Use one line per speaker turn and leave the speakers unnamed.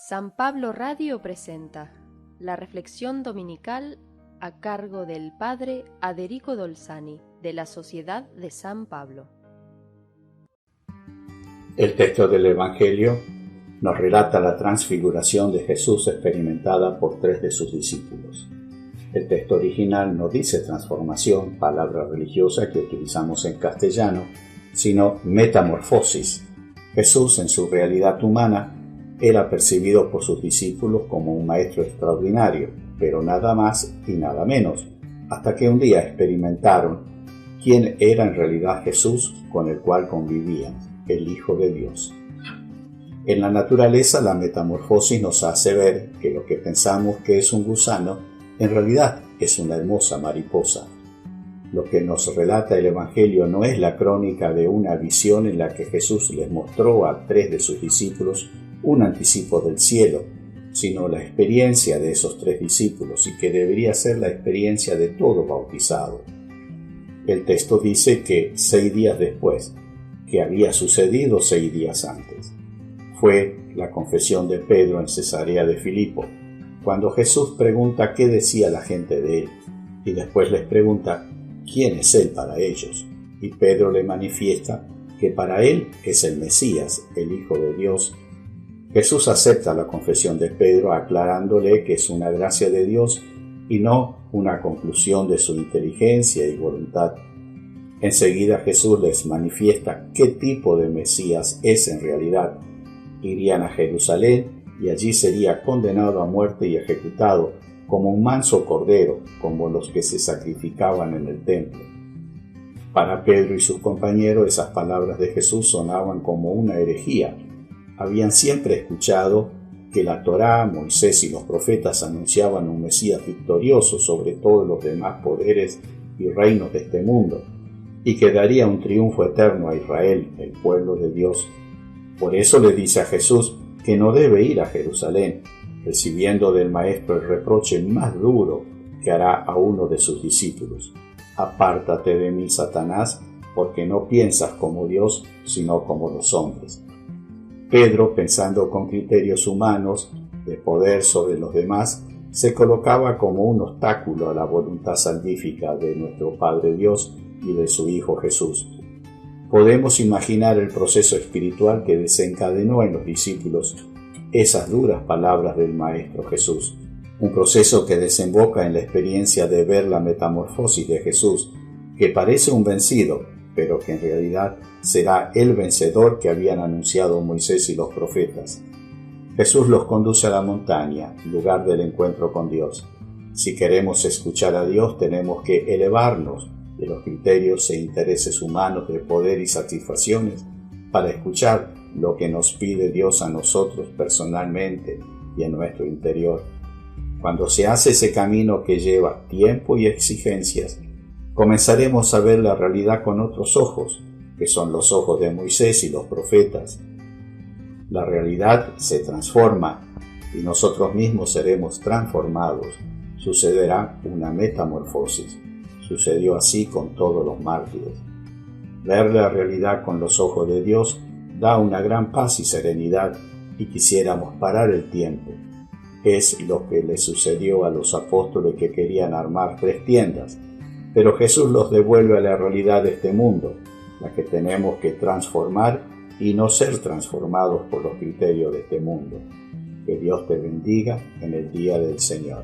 San Pablo Radio presenta la reflexión dominical a cargo del Padre Aderico Dolzani, de la Sociedad de San Pablo.
El texto del Evangelio nos relata la transfiguración de Jesús experimentada por 3 de sus discípulos. El texto original no dice transformación, palabra religiosa que utilizamos en castellano, sino metamorfosis. Jesús, en su realidad humana, era percibido por sus discípulos como un maestro extraordinario, pero nada más y nada menos, hasta que un día experimentaron quién era en realidad Jesús con el cual convivían, el Hijo de Dios. En la naturaleza, la metamorfosis nos hace ver que lo que pensamos que es un gusano, en realidad es una hermosa mariposa. Lo que nos relata el Evangelio no es la crónica de una visión en la que Jesús les mostró a 3 de sus discípulos un anticipo del cielo, sino la experiencia de esos 3 discípulos y que debería ser la experiencia de todo bautizado. El texto dice que 6 días después, que había sucedido 6 días antes. Fue la confesión de Pedro en Cesarea de Filipo, cuando Jesús pregunta qué decía la gente de él, y después les pregunta quién es él para ellos, y Pedro le manifiesta que para él es el Mesías, el Hijo de Dios. Jesús acepta la confesión de Pedro aclarándole que es una gracia de Dios y no una conclusión de su inteligencia y voluntad. Enseguida Jesús les manifiesta qué tipo de Mesías es en realidad. Irían a Jerusalén y allí sería condenado a muerte y ejecutado como un manso cordero, como los que se sacrificaban en el templo. Para Pedro y sus compañeros esas palabras de Jesús sonaban como una herejía. Habían siempre escuchado que la Torá, Moisés y los profetas anunciaban un Mesías victorioso sobre todos los demás poderes y reinos de este mundo, y que daría un triunfo eterno a Israel, el pueblo de Dios. Por eso le dice a Jesús que no debe ir a Jerusalén, recibiendo del Maestro el reproche más duro que hará a uno de sus discípulos. Apártate de mí, Satanás, porque no piensas como Dios, sino como los hombres. Pedro, pensando con criterios humanos, de poder sobre los demás, se colocaba como un obstáculo a la voluntad salvífica de nuestro Padre Dios y de su Hijo Jesús. Podemos imaginar el proceso espiritual que desencadenó en los discípulos esas duras palabras del Maestro Jesús, un proceso que desemboca en la experiencia de ver la metamorfosis de Jesús, que parece un vencido, pero que en realidad será el vencedor que habían anunciado Moisés y los profetas. Jesús los conduce a la montaña, lugar del encuentro con Dios. Si queremos escuchar a Dios, tenemos que elevarnos de los criterios e intereses humanos de poder y satisfacciones para escuchar lo que nos pide Dios a nosotros personalmente y en nuestro interior. Cuando se hace ese camino que lleva tiempo y exigencias, comenzaremos a ver la realidad con otros ojos, que son los ojos de Moisés y los profetas. La realidad se transforma y nosotros mismos seremos transformados. Sucederá una metamorfosis. Sucedió así con todos los mártires. Ver la realidad con los ojos de Dios da una gran paz y serenidad, y quisiéramos parar el tiempo. Es lo que le sucedió a los apóstoles que querían armar 3 tiendas, pero Jesús los devuelve a la realidad de este mundo, la que tenemos que transformar y no ser transformados por los criterios de este mundo. Que Dios te bendiga en el día del Señor.